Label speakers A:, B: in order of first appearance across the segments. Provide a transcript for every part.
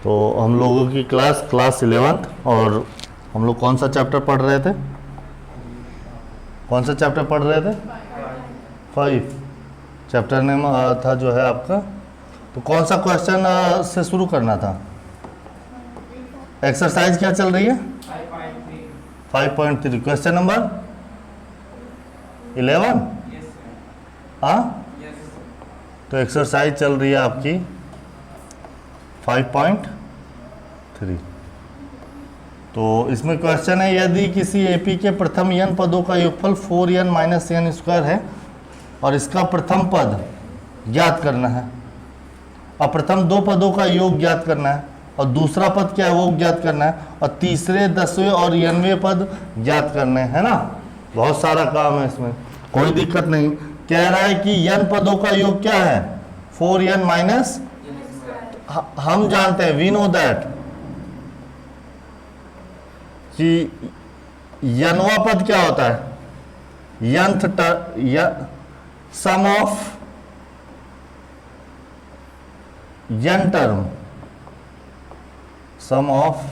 A: तो हम लोगों की क्लास 11th, और हम लोग कौन सा चैप्टर पढ़ रहे थे? कौन सा चैप्टर पढ़ रहे थे? 5। चैप्टर नेम था जो है आपका, तो कौन सा क्वेश्चन से शुरू करना था? एक्सरसाइज क्या चल रही है? 5.3 क्वेश्चन नंबर 11। हाँ, तो एक्सरसाइज चल रही है आपकी 5.3। तो इसमें क्वेश्चन है, यदि किसी एपी के प्रथम n पदों का योगफल 4n माइनस n स्क्वायर है और इसका प्रथम पद ज्ञात करना है, और प्रथम दो पदों का योग ज्ञात करना है, और दूसरा पद क्या है वो ज्ञात करना है, और तीसरे 10वें और 90वें पद ज्ञात करने हैं ना। बहुत सारा काम है इसमें, कोई दिक्कत नहीं। कह रहा है कि n पदों का योग क्या है? 4n माइनस, हम जानते हैं, वी नो दैट, कि यनवा पद क्या होता है? Sum of n term, sum of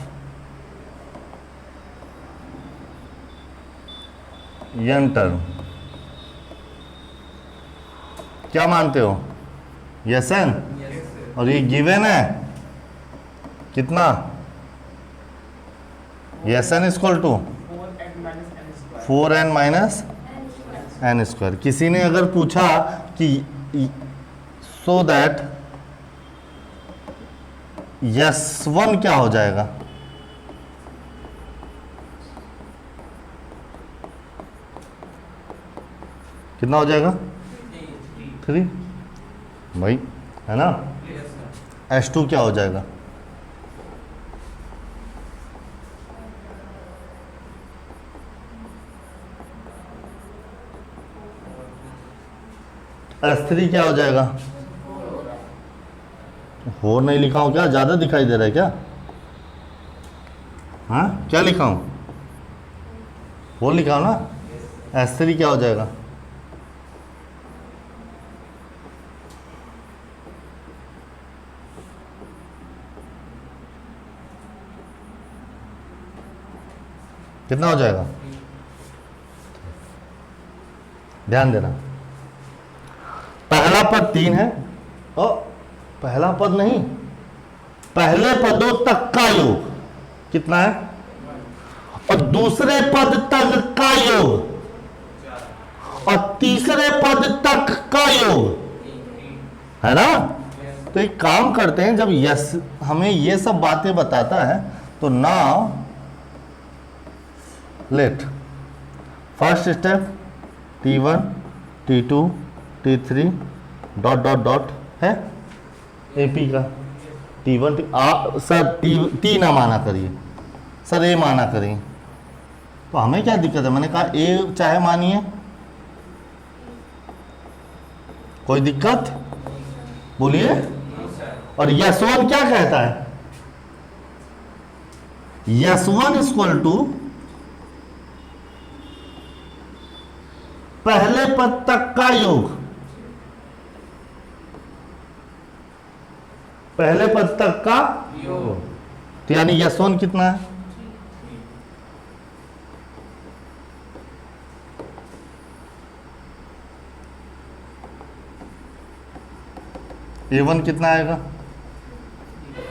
A: n term. क्या मानते हो? S n? और ये गिवन है कितना? S n equal to 4n minus n square. किसी ने अगर पूछा कि सो दैट S1 क्या हो जाएगा? कितना हो जाएगा? 3 भाई, है ना। S2 क्या हो जाएगा? S3 क्या हो जाएगा? हो नहीं लिखा हूं क्या? ज्यादा दिखाई दे रहा है क्या? हाँ, क्या लिखा हूं? वो लिखा हूं ना। S3 क्या हो जाएगा? कितना हो जाएगा? ध्यान देना, पहला पद 3 है, और पहला पद नहीं, पहले पदों तक का योग कितना है, और दूसरे पद तक का योग, और तीसरे पद तक का योग, है ना। तो एक काम करते हैं, जब यस हमें ये सब बातें बताता है, तो now let first step T1 T2 T3 dot dot dot है एपी का। T1 सर T ना माना करिए, सर ए माना करिए, तो हमें क्या दिक्कत है? मैंने कहा ए चाहे मानिए, कोई दिक्कत? बोलिए। और S1 क्या कहता है? S1 इक्वल टू पहले पद तक का योग, पहले पद तक का योग, तो यानी S1 कितना है? A1 कितना आएगा?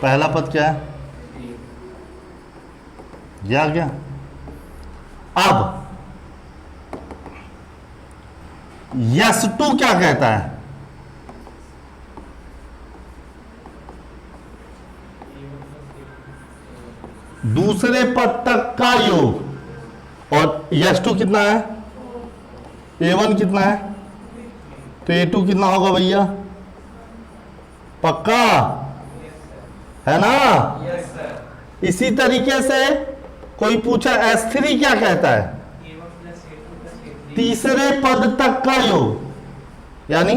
A: पहला पद क्या है? ये आ गया। अब S2 क्या कहता है? दूसरे पद तक का योग, और S2 कितना है? A1 कितना है? तो A2 कितना होगा भैया? पक्का है ना? इसी तरीके से कोई पूछा S3 क्या कहता है? तीसरे पद तक का योग, यानी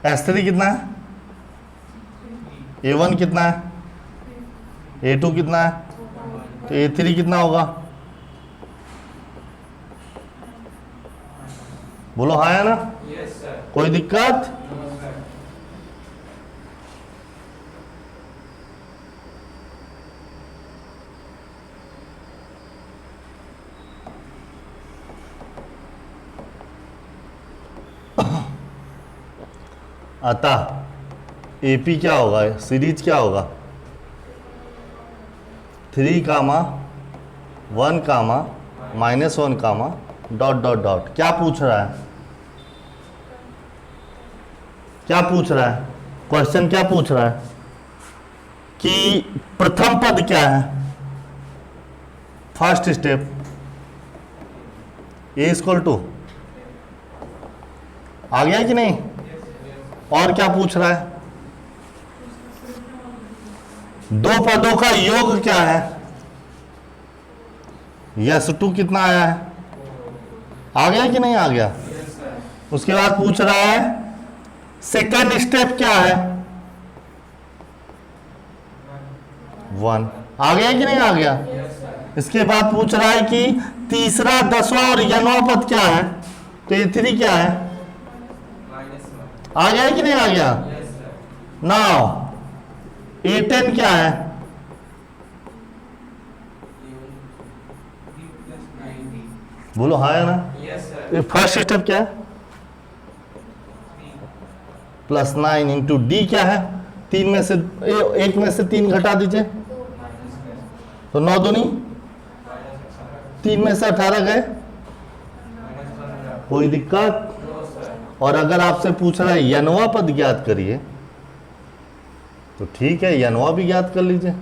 A: S3 कितना है? A1 कितना है? A2 कितना है, तो A3 कितना होगा, बोलो हाँ है ना?
B: Yes sir.
A: कोई दिक्कत?
B: No sir.
A: अतः AP क्या होगा, सीरीज क्या होगा, 3 कामा 1 कामा -1 कामा डॉट डॉट डॉट। क्या पूछ रहा है, क्या पूछ रहा है, क्वेश्चन क्या पूछ रहा है कि प्रथम पद क्या है, फर्स्ट स्टेप A = आ गया कि नहीं? और क्या पूछ रहा है, दो पदों का योग क्या है, S2 कितना आया है, आ गया कि नहीं आ गया?
B: Yes sir.
A: उसके बाद पूछ रहा है सेकंड स्टेप क्या है, 1, आ गया कि नहीं आ गया?
B: Yes sir.
A: इसके बाद पूछ रहा है कि तीसरा, 10वां और n वां पद क्या है, तो A3 क्या है,
B: -1।
A: आ गया कि नहीं आ गया?
B: Yes sir.
A: नाउ A10 क्या है,
B: +90।
A: बोलो हाँ है ना?
B: Yes sir.
A: ये फर्स्ट स्टेप क्या है, +9 इंटू D क्या है, 3 में से 1 में से 3 घटा दीजिए, तो 9 दूनी 3 में से 18 गए, कोई दिक्कत?
B: No sir.
A: और अगर आपसे पूछ रहा है यनवा पद ज्ञात करिए, तो ठीक है यनवा भी ज्ञात कर लीजिए।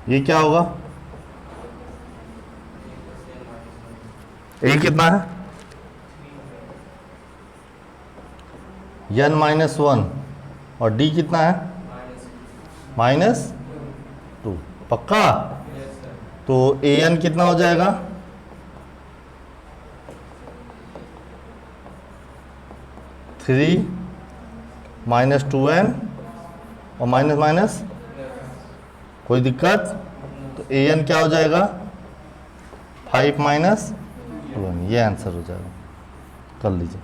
A: ये क्या होगा, ए कितना है, n-1 और D कितना है, -2। पक्का?
B: Yes sir.
A: तो AN कितना हो जाएगा, 3 -2n और माइनस माइनस, कोई दिक्कत? तो AN क्या हो जाएगा, 5 - 2n, ये आंसर हो जाएगा, कर लीजिए।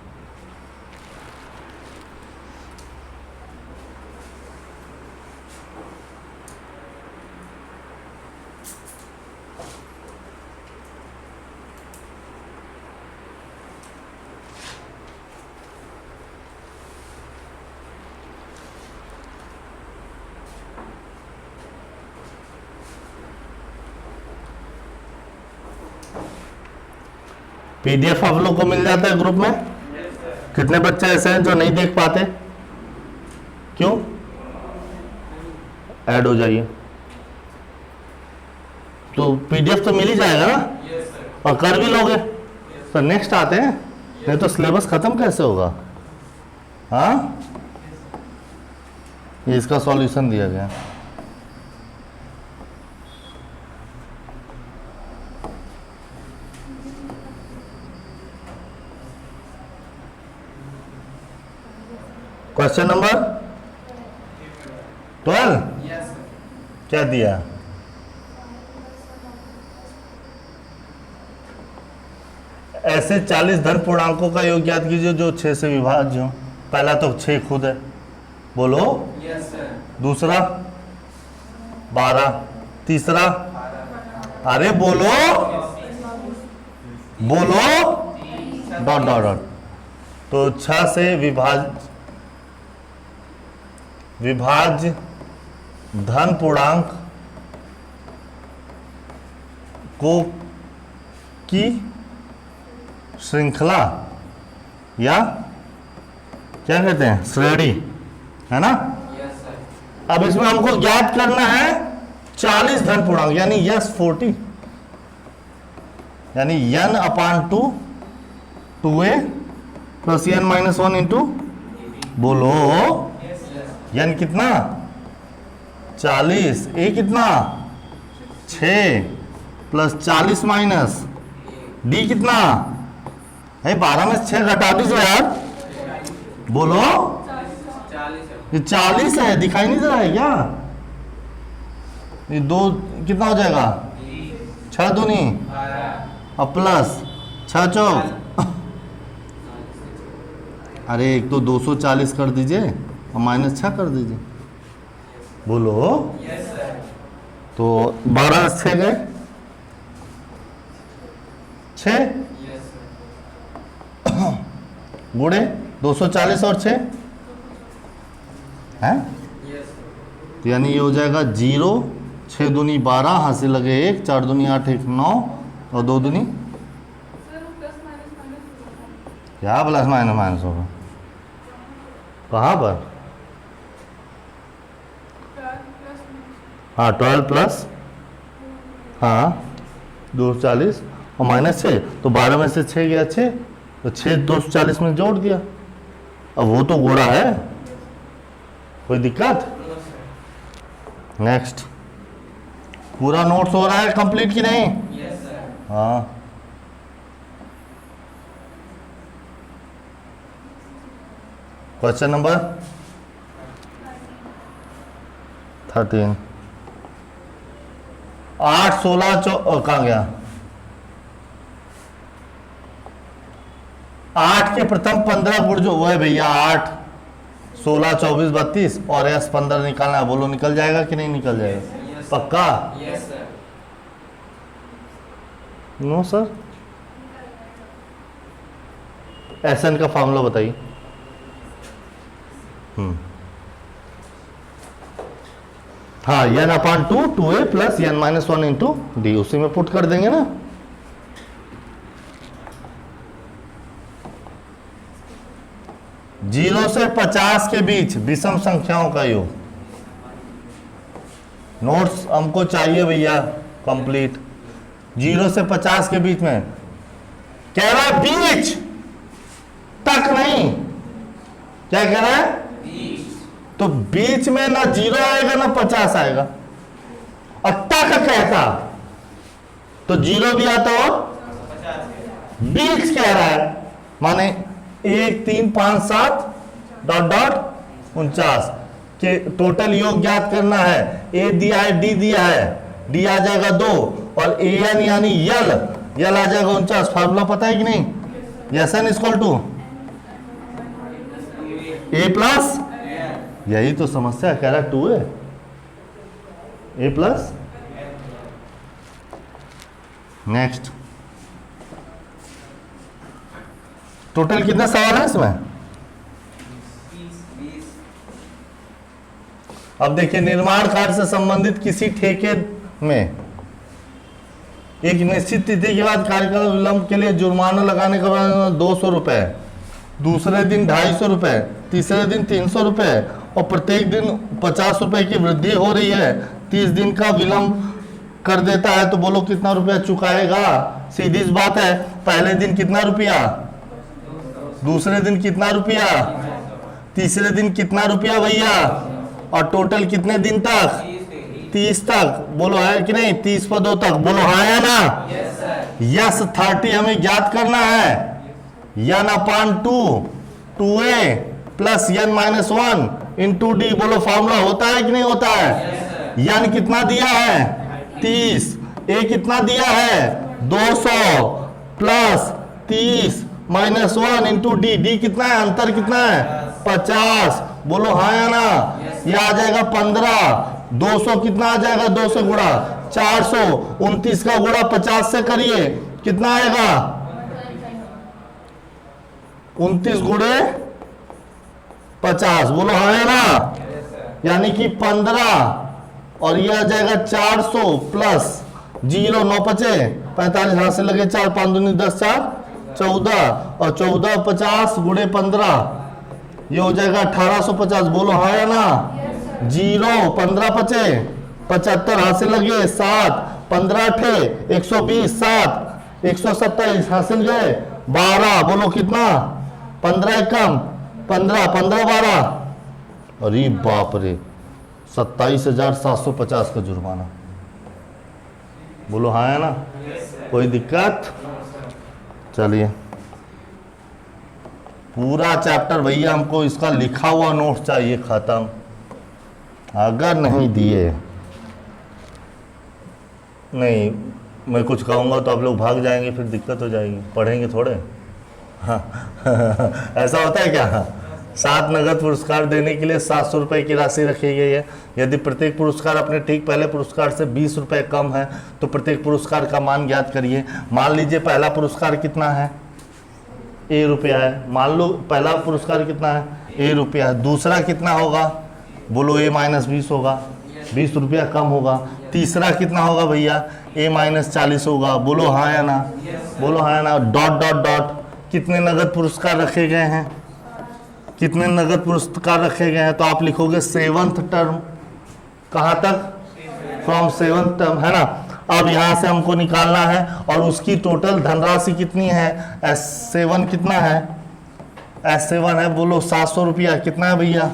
A: PDF आप लोग को मिल जाता है ग्रुप में?
B: Yes sir.
A: कितने बच्चे ऐसे हैं जो नहीं देख पाते, क्यों? ऐड हो जाइए, तो PDF तो मिल ही जाएगा ना,
B: यस सर।
A: और कर भी लोगे, तो नेक्स्ट आते हैं, नहीं तो सिलेबस खत्म कैसे होगा? हाँ, ये इसका सॉल्यूशन दिया गया। Question number 12
B: yes sir.
A: क्या दिया, ऐसे 40 धन पूर्णांकों का योग ज्ञात कीजिए जो 6 से विभाज्य हो। पहला तो 6 खुद है, बोलो।
B: Yes sir.
A: दूसरा 12, तीसरा, अरे बोलो बोलो, डॉट डॉट डॉट, तो 6 से विभाज्य धन पूर्णांक को की श्रृंखला या क्या कहते हैं, श्रेणी, है ना?
B: Yes sir.
A: अब इसमें हमको ज्ञात करना है 40 धन पूर्णांक, यानी यस 40, यानी n/2 2a plus n-1 into, बोलो
B: यस सर।
A: n कितना, 40, a कितना 6 प्लस 40 माइनस d कितना, भाई 12 में 6 घटा दीजिए यार, बोलो
B: 40 है।
A: ये 40 है, दिखाई नहीं दे रहा है क्या? ये दो कितना हो जाएगा? 6 दूनी
B: 12
A: और प्लस 6 चौक, अरे एक तो 240 कर दीजिए और माइनस 6 कर दीजिए, बोलो।
B: Yes sir.
A: तो 12 से 6 गए 6
B: यस सर।
A: गुणे 240 और 6 है,
B: यस सर।
A: तो यानी ये हो जाएगा 0, 6 दूनी 12, हासिल लगे 1, 4 दूनी 8, 1 9 और 2 दूनी क्या प्लस माइनस माइनस होगा? कहाँ पर? हाँ 12 प्लस, हाँ 240 और माइनस 6, तो 12 में से 6 गया 6, तो 6 240 में जोड़ दिया। अब वो तो गोड़ा है, कोई दिक्कत? नेक्स्ट, पूरा नोट्स हो रहा है कंप्लीट कि नहीं?
B: Yes sir.
A: हाँ, क्वेश्चन नंबर 13, 8 16 कहाँ गया? 8 के प्रथम 15 गुण जो वो है भैया 8 16 24 32 और एस 15 निकालना है, बोलो निकल जाएगा कि नहीं निकल जाएगा? पक्का?
B: Yes sir.
A: No sir, SN का फॉर्मूला बताइए। हाँ n upon 2 2a plus n minus 1 into d, उसी में पुट कर देंगे ना। जीरो से 50 के बीच विषम संख्याओं का योग, नोट्स हमको चाहिए भैया कंप्लीट। 0 से 50 के बीच में कह रहा है बीच तक नहीं, क्या कह रहा है? तो बीच में ना 0 आएगा ना 50 आएगा, और तक कहता तो 0 भी आता और
B: 50
A: बीच कह रहा है, माने 1 3 5 7 डॉट डॉट 49 के टोटल योग ज्ञात करना है। ए दिया है, डी दिया है, डी आ जाएगा 2 और ए एन यानी यल आ जाएगा 49। फार्मूला पता है कि नहीं? Yes n equal to a plus, यही तो समस्या कह रहा है 2 है, ए प्लस। नेक्स्ट, टोटल कितना सवाल है इसमें?
B: 20
A: अब देखिए, निर्माण कार्य से संबंधित किसी ठेके में एक निश्चित तिथि के बाद कार्यक्रम विलंब के लिए जुर्माना लगाने के बाद 200 रुपए, दूसरे दिन 250 रुपए, तीसरे दिन 300 रुपए और प्रत्येक दिन 50 रुपए की वृद्धि हो रही है। 30 दिन का विलंब कर देता है तो बोलो कितना रुपया चुकाएगा? सीधी सी बात है, पहले दिन कितना रुपया, दूसरे दिन कितना रुपया, तीसरे दिन कितना रुपया भैया, और टोटल कितने दिन तक? 30 तक, बोलो है कि नहीं? 30 पदों तक, बोलो हाँ या ना?
B: Yes sir.
A: यस 30 हमें ज्ञात करना है। N upon 2 2a plus n minus 1 into d, बोलो फॉर्मूला होता है कि नहीं होता है? एन कितना दिया है? 30, ए कितना दिया है? 200 plus 30 minus 1 into D, D कितना है? अंतर कितना है? 50, बोलो हाँ या ना? ये आ जाएगा 15, 200 कितना आ जाएगा? 2 से गुणा 400, 29 का गुणा 50 से करिए, कितना आएगा? 29 गुणे 50, बोलो हाँ या ना? यानी कि 15 और ये आ जाएगा 400 प्लस 0 9 5 45, हाथ से लगे 4 5 दूनी 10 4 14 और 14 50 गुणे 15, ये हो जाएगा 1850, बोलो हाँ या ना? 0 15 5 75, हाथ से लगे 7 15 8 120 7 127, हासिल गए 12, बोलो कितना? 15 कम 15 15 12, अरे बाप रे 27,750 का जुर्माना, बोलो हाँ है ना? कोई दिक्कत? चलिए पूरा चैप्टर भैया हमको इसका लिखा हुआ नोट चाहिए खत्म। अगर नहीं दिए, नहीं मैं कुछ कहूँगा तो आप लोग भाग जाएंगे, फिर दिक्कत हो जाएगी, पढ़ेंगे थोड़े। हाँ ऐसा होता है क्या? 7 नगद पुरस्कार देने के लिए 700 रुपये की राशि रखी गई है। यदि प्रत्येक पुरस्कार अपने ठीक पहले पुरस्कार से 20 रुपये कम है तो प्रत्येक पुरस्कार का मान ज्ञात करिए। मान लीजिए पहला पुरस्कार कितना है? ए रुपया है। मान लो पहला पुरस्कार कितना है? ए रुपया है। दूसरा कितना होगा? बोलो ए माइनस 20 होगा, 20 रुपया कम होगा। तीसरा कितना होगा भैया? ए माइनस 40 होगा। बोलो हाँ या ना? बोलो हाँ या ना? Dot dot dot. कितने नगद पुरस्कार रखे गए हैं? कितने नगद पुरस्कार रखे गए हैं? तो आप लिखोगे 7th टर्म। कहाँ तक? फ्रॉम 7th टर्म, है ना। अब यहाँ से हमको निकालना है और उसकी टोटल धनराशि कितनी है? S7 कितना है? S7 है, बोलो 700 रुपया। कितना है भैया?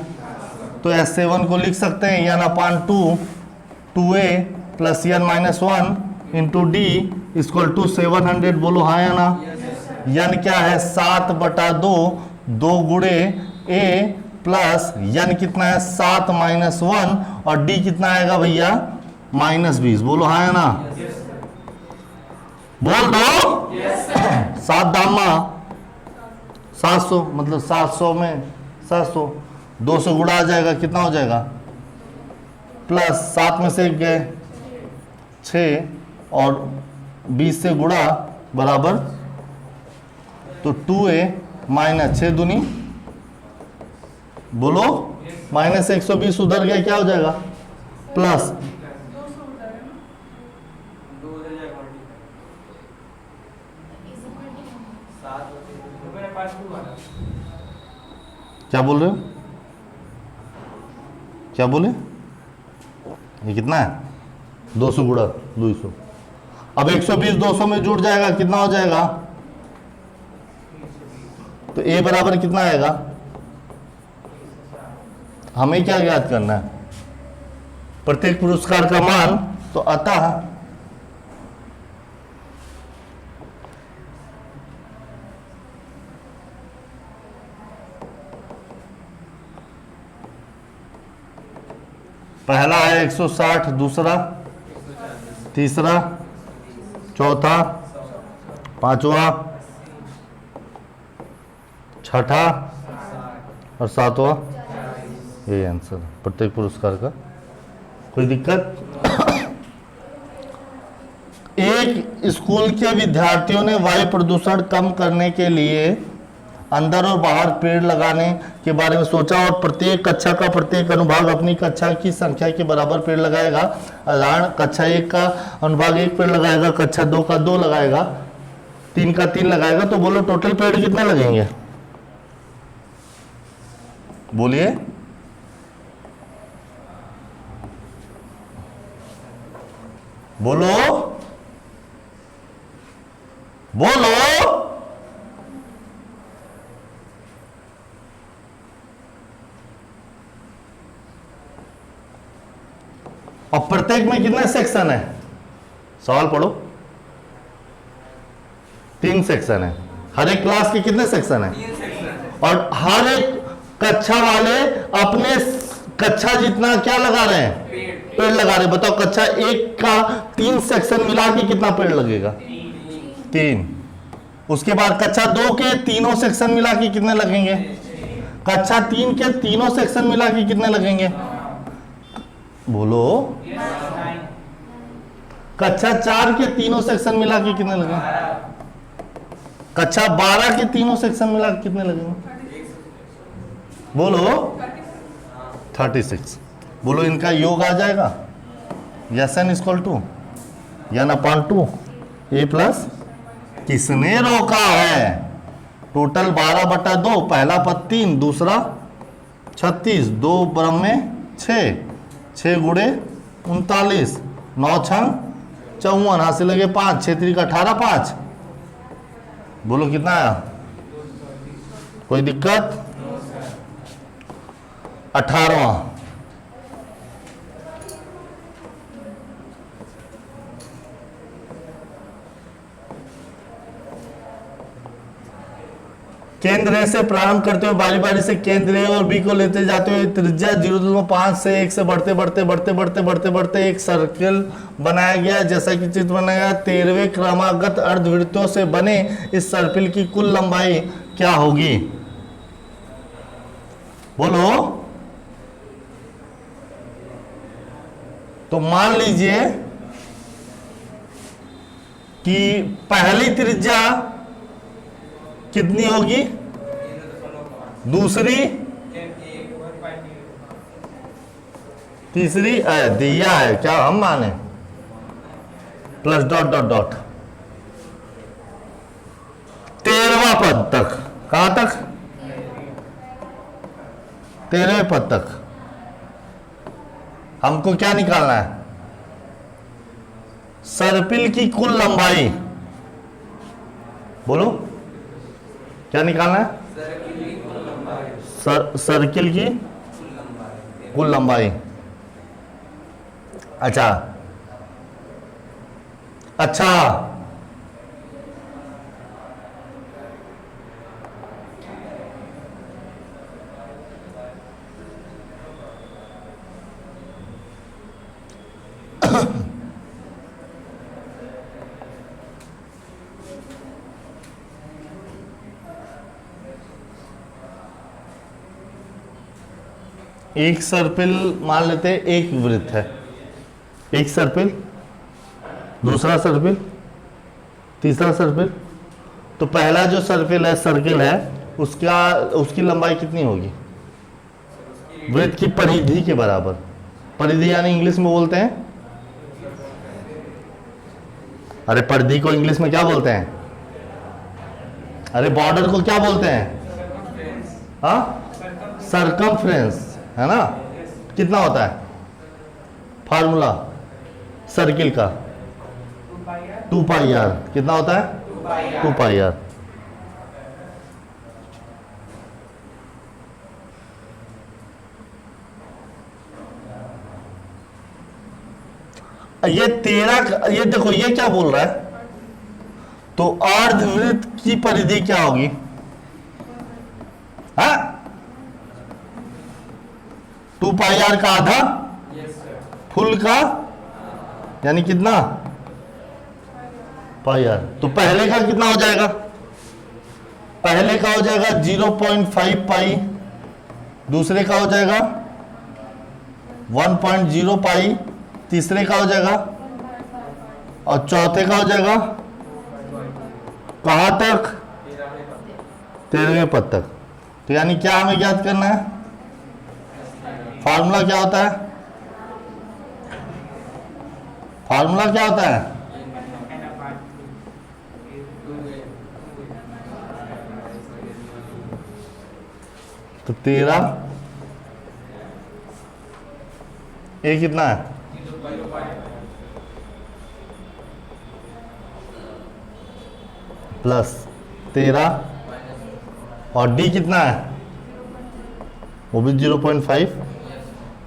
A: तो S7 को लिख सकते हैं n upon 2a plus n minus 1 into d equal to 700। बोलो हाँ या ना? n क्या है? 7/2, 2 गुणे a प्लस n कितना है? 7 माइनस 1 और d कितना आएगा भैया? माइनस 20। बोलो हाँ या ना? बोल दो। 7 दामा 700, मतलब 700 में 700, 200 गुणा आ जाएगा, कितना हो जाएगा? प्लस 7 में से 1 गए 6 और 20 से गुणा बराबर, तो 2a माइनस 6 दूनी, बोलो माइनस 120 उधर गया, क्या हो जाएगा? प्लस
B: 7
A: क्या बोल रहे हो? क्या बोले? ये कितना है? 200 गुणा 200। अब 120 200 में जुड़ जाएगा, कितना हो जाएगा? तो a बराबर कितना आएगा? हमें क्या ज्ञात करना है? प्रत्येक पुरस्कार का मान। तो अतः पहला है 160, दूसरा, तीसरा, चौथा, पांचवा, छठा और सातवां। ये आंसर प्रत्येक पुरस्कार का। कोई दिक्कत? एक स्कूल के विद्यार्थियों ने वायु प्रदूषण कम करने के लिए अंदर और बाहर पेड़ लगाने के बारे में सोचा और प्रत्येक कक्षा का प्रत्येक अनुभाग अपनी कक्षा की संख्या के बराबर पेड़ लगाएगा। उदाहरण, कक्षा 1 का अनुभाग 1 पेड़ लगाएगा, कक्षा 2 का 2 लगाएगा, 3 का 3 लगाएगा। तो बोलो टोटल पेड़ कितने लगेंगे? बोलिए। बोलो बोलो। और प्रत्येक में कितने सेक्शन है? सवाल पढ़ो। 3 सेक्शन है। हर एक क्लास के कितने सेक्शन है? और हर एक कक्षा वाले अपने कक्षा जितना क्या लगा रहे हैं? पेड़ लगा रहे हैं। बताओ कक्षा 1 का 3 सेक्शन मिला के कितना पेड़ लगेगा? 3। उसके बाद कक्षा 2 के तीनों सेक्शन मिला के कितने लगेंगे? कक्षा 3 के तीनों सेक्शन मिला के कितने लगेंगे? बोलो। कक्षा 4 के तीनों सेक्शन मिला के कितने लगेंगे? कक्षा 12 के तीनों सेक्शन मिला के कितने लगेंगे? बोलो। 36। बोलो इनका योग आ जाएगा। n equal to n upon 2 a plus, किसने रोका है? टोटल 12/2, पहला पद 3, दूसरा 36, 2 ब्रह्म में 6, 6 गुणे 39, 9 छंग 54, हासिल लगे 5, 6 3 का 18, 5। बोलो कितना आया? कोई दिक्कत? 18वां। केंद्र से प्रारंभ करते हुए बारी बारी से केंद्र ए और बी को लेते जाते हुए त्रिज्या 0.5 से 1 से बढ़ते बढ़ते बढ़ते बढ़ते बढ़ते बढ़ते एक सर्कल बनाया गया, जैसा कि चित्र बनाया गया। 13वें क्रमागत अर्धवृत्तों से बने इस सर्पिल की कुल लंबाई क्या होगी? बोलो। तो मान लीजिए कि पहली त्रिज्या कितनी होगी, दूसरी, तीसरी दिया है क्या हम माने, प्लस डॉट डॉट डॉट 13वां पद तक। कहां तक? 13वें पद तक। हमको क्या निकालना है? सर्पिल की कुल लंबाई। बोलो क्या निकालना है? सर्किल की कुल लंबाई। अच्छा अच्छा, एक सर्पिल मान लेते हैं, एक वृत्त है, एक सर्पिल, दूसरा सर्पिल, तीसरा सर्पिल। तो पहला जो सर्पिल है, सर्किल है, उसकी लंबाई कितनी होगी? वृत्त की परिधि के बराबर। परिधि यानी इंग्लिश में बोलते हैं, अरे परिधि को इंग्लिश में क्या बोलते हैं? अरे बॉर्डर को क्या बोलते हैं? हाँ, सरकमफ्रेंस, है ना? कितना होता है फार्मूला सर्किल का? 2 पाई आर। कितना होता है? 2 पाई आर। ये 13, ये देखो ये क्या बोल रहा है? तो अर्धवृत्त की परिधि क्या होगी? हाँ, 2 पाई आर का आधा, फुल का यानी कितना? पाई आर। तो पहले का कितना हो जाएगा? पहले का हो जाएगा 0.5 पाई, दूसरे का हो जाएगा 1.0 पाई, तीसरे का हो जाएगा, और चौथे का हो जाएगा कहां तक? 13वें पद तक। तो यानी क्या हमें ज्ञात करना है? फार्मूला क्या होता है? फार्मूला क्या होता है? तो 13 ए कितना है? प्लस 13 और डी कितना है? वो भी 0.5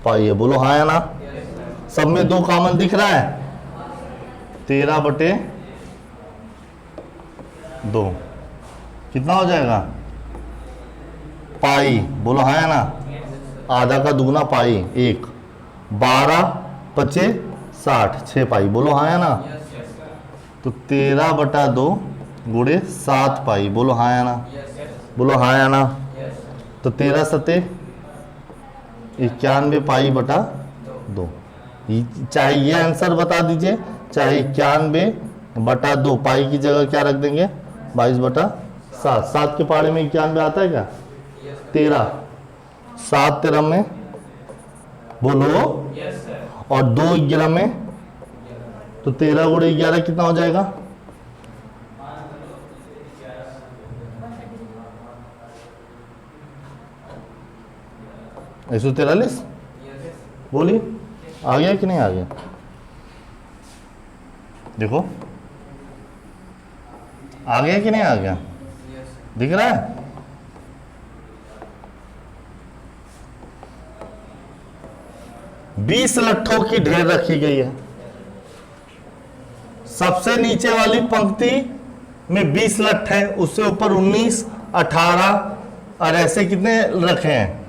A: पाई है। बोलो हाँ या ना? सब में 2 कॉमन दिख रहा है? 13/2 कितना हो जाएगा? पाई। बोलो हाँ या ना? आधा का दुगना पाई 1, 12 25 60, 6 पाई। बोलो हाँ या ना? तो 13/2 गुणे 7 पाई। बोलो हाँ या ना? बोलो हाँ या ना? तो 13 सते 91 पाई बटा 2। चाहे ये आंसर बता दीजिए, चाहे 91 बटा 2। पाई की जगह क्या रख देंगे? 22/7। 7 के पहाड़े में 91 आता है क्या? 13, 7 13 में बोलो, और 2 11 में, तो 13 गुणे 11 कितना हो जाएगा? एक 143। बोलिए आ गया कि नहीं आ गया? देखो आ गया कि नहीं आ गया? दिख रहा है? बीस लट्ठों की ढेर रखी गई है। सबसे नीचे वाली पंक्ति में 20 लट्ठ है, उससे ऊपर 19 18 और ऐसे कितने रखे हैं,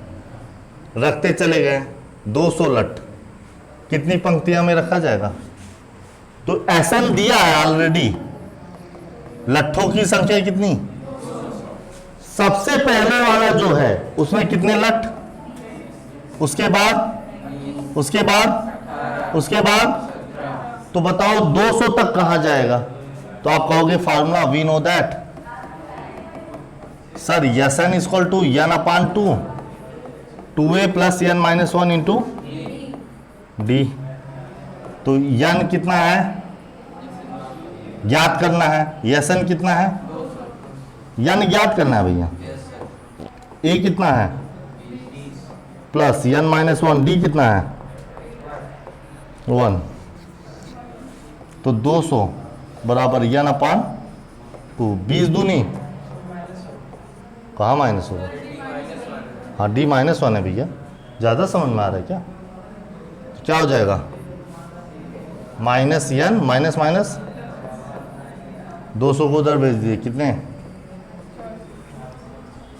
A: रखते चले गए 200 लट, कितनी पंक्तियां में रखा जाएगा? तो ऐसा दिया है ऑलरेडी, लट्ठों की संख्या कितनी, सबसे पहले वाला जो है उसमें कितने लट, उसके बाद उसके बाद उसके बाद, तो बताओ 200 तक कहां जाएगा? तो आप कहोगे formula we know that sir, yes n equal to n upon 2a plus n minus 1 into d. तो एन कितना है ज्ञात करना है, यस एन कितना है, एन ज्ञात करना है भैया, ए कितना है प्लस एन माइनस 1, डी कितना है 1। तो 200 बराबर एन अपान 2, 20 दूनी कहाँ माइनस होगा, हाँ डी माइनस 1 है भैया, ज़्यादा समझ में आ रहा है क्या? तो क्या हो जाएगा माइनस एन माइनस माइनस 200 को उधर भेज दिए, कितने,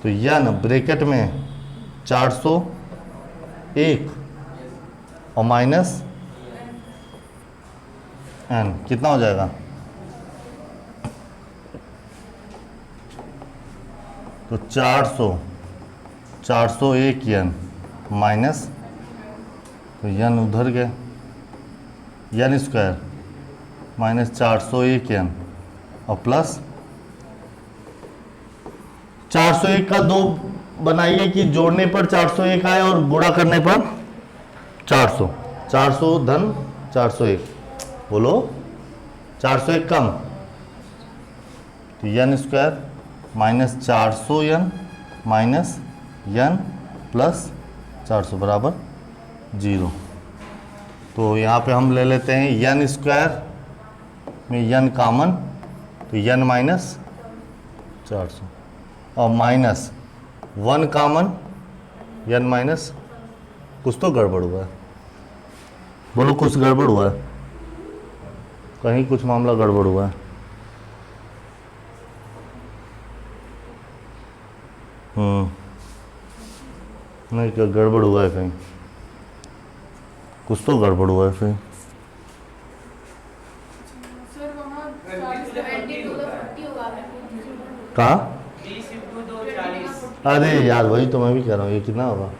A: तो एन ब्रैकेट में 401 और माइनस एन कितना हो जाएगा, तो 401 एन माइनस, तो एन उधर गए, एन स्क्वायर माइनस 401 एन और प्लस 401 का 2 बनाइए कि जोड़ने पर 401 आए और गुणा करने पर 400, 400 धन 401, बोलो 401 कम, तो n square minus 400 n minus n plus 400 बराबर 0। तो यहाँ पे हम ले लेते हैं एन स्क्वायर में एन कॉमन, तो एन माइनस 400 और माइनस 1 कॉमन एन माइनस, कुछ तो गड़बड़ हुआ है, बोलो कुछ गड़बड़ हुआ है, कहीं कुछ मामला गड़बड़ हुआ है। नहीं क्या गड़बड़ हुआ है, कहीं कुछ तो गड़बड़ हुआ है फिर। कहाँ? अरे यार वही तो मैं भी कह रहा हूँ, ये कितना होगा,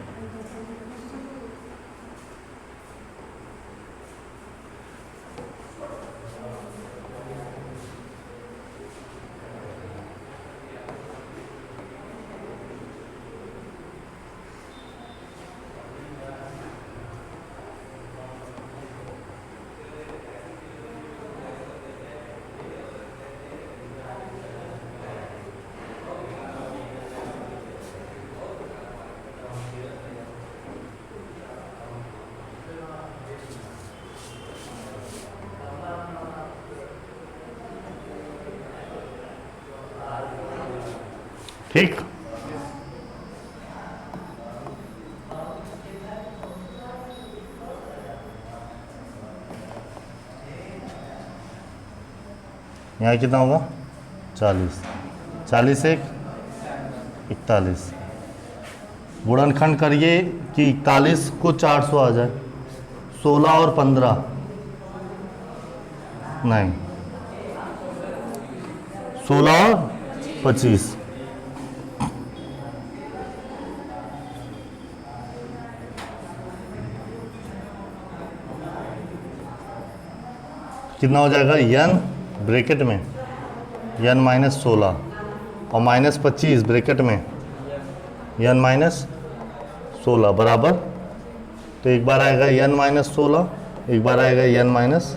A: ठीक। यहाँ कितना होगा 40, 40 एक 41, गुणनखंड करिए कि 41 को 400 आ जाए, 16 और 15 नहीं, 16 और 25, कितना हो जाएगा एन ब्रैकेट में एन माइनस 16 और माइनस 25 ब्रैकेट में एन माइनस 16 बराबर, तो एक बार आएगा एन माइनस 16, एक बार आएगा एन माइनस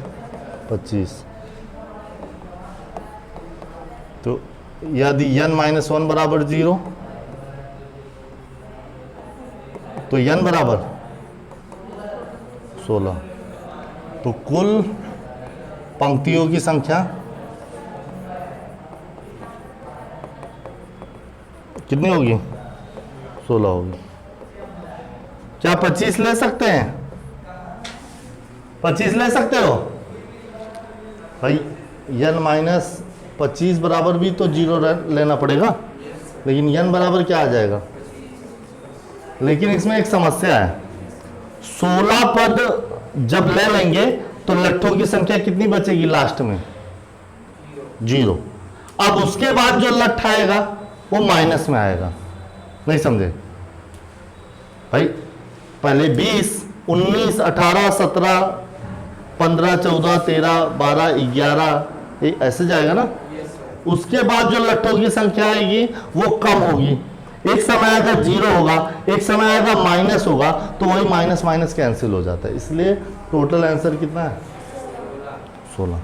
A: 25। तो यदि एन माइनस 1 बराबर 0 तो एन बराबर 16, तो कुल पंक्तियों की संख्या कितनी होगी 16 होगी। क्या 25 ले सकते हैं, 25 ले सकते हो भाई, एन माइनस 25 बराबर भी तो 0 लेना पड़ेगा, लेकिन n बराबर क्या आ जाएगा। लेकिन इसमें एक समस्या है, 16 पद जब ले लेंगे तो लट्ठों की संख्या कितनी बचेगी लास्ट में, 0। अब उसके बाद जो लट्ठ आएगा वो माइनस में आएगा। नहीं समझे भाई, पहले 20, 19, 18, 17, 15, 14, 13, 12, 11 ऐसे जाएगा ना। उसके बाद जो लट्ठों की संख्या आएगी वो कम होगी। एक समय आएगा 0 होगा, एक समय आएगा माइनस होगा, तो वही माइनस माइनस कैंसिल हो जाता है। इसलिए टोटल आंसर कितना है, 16।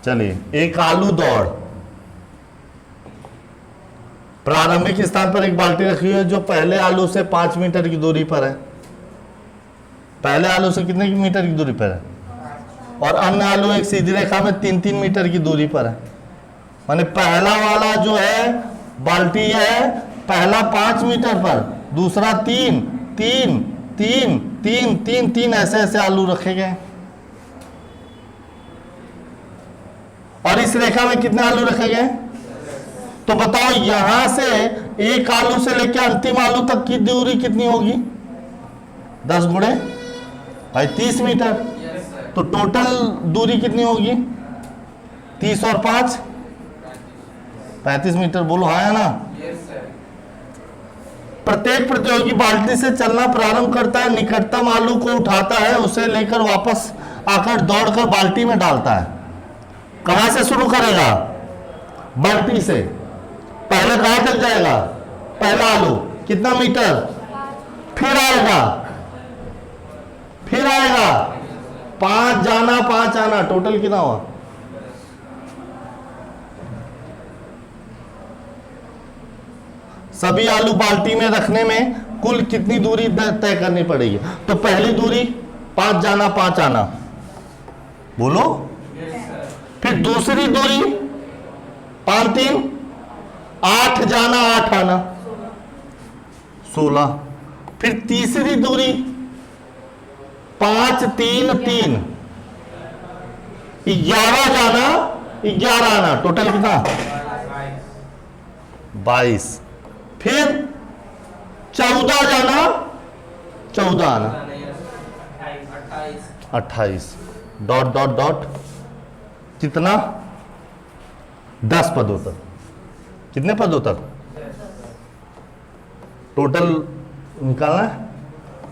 A: चलिए, एक आलू दौड़। प्रारंभिक स्थान पर एक बाल्टी रखी हुई है जो पहले आलू से 5 मीटर की दूरी पर है। पहले आलू से कितने मीटर की दूरी पर है, और अन्य आलू एक सीधी रेखा में 3-3 मीटर की दूरी पर है। माने पहला वाला जो है बाल्टी है, पहला 5 मीटर पर, दूसरा 3, 3, 3, 3, 3, 3 ऐसे ऐसे आलू रखे गए। और इस रेखा में कितने आलू रखे गए, तो बताओ यहां से एक आलू से लेकर अंतिम आलू तक की दूरी कितनी होगी, 10 गुणे भाई 30 मीटर। तो टोटल दूरी कितनी होगी, 30 और 5 35 मीटर। बोलो हाँ या ना। प्रत्येक प्रतियोगी बाल्टी से चलना प्रारंभ करता है, निकटतम आलू को उठाता है, उसे लेकर वापस आकर दौड़कर बाल्टी में डालता है। कहां से शुरू करेगा, बाल्टी से। पहले कहां तक जाएगा, पहला आलू कितना मीटर, फिर आएगा 5 जाना 5 आना, टोटल कितना हुआ, सभी आलू बाल्टी में रखने में कुल कितनी दूरी तय करनी पड़ेगी। तो पहली दूरी 5 जाना 5 आना, बोलो। फिर दूसरी दूरी 5 3 8 जाना 8 आना, 16। फिर तीसरी दूरी 5 3 3 11 जाना 11 आना, टोटल कितना, 22। फिर 14 जाना 14 आना, 28। डॉट डॉट डॉट कितना, 10 पदों तक। कितने पदों तक, टोटल निकालना है।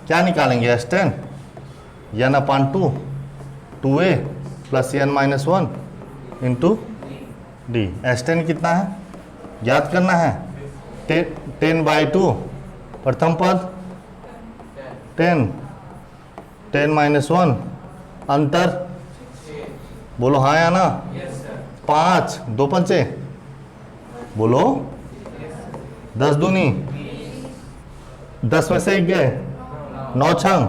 A: क्या निकालेंगे, S10 n upon 2 2a plus n minus 1 into D. S10 कितना है याद करना है, 10/2 प्रथम पद, 10 माइनस 1 अंतर, बोलो हाँ या ना। 5 2 पंचे, बोलो 10 दूनी 10 में से 1 गए, 9 छंग,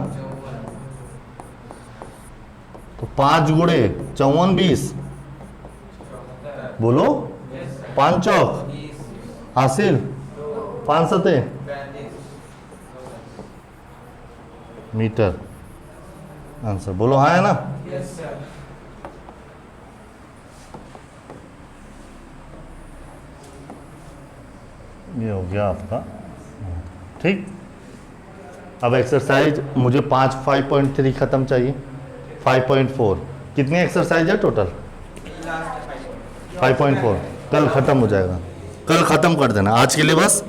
A: तो 5 गुणे 54 20, बोलो 5 चौक हासिल, 5 सते मीटर आंसर। बोलो हाँ है ना। ये हो गया आपका, ठीक। अब एक्सरसाइज मुझे 5.3 खत्म चाहिए, 5.4 कितनी एक्सरसाइज है टोटल, 5.4 कल खत्म हो जाएगा, कल खत्म कर देना। आज के लिए बस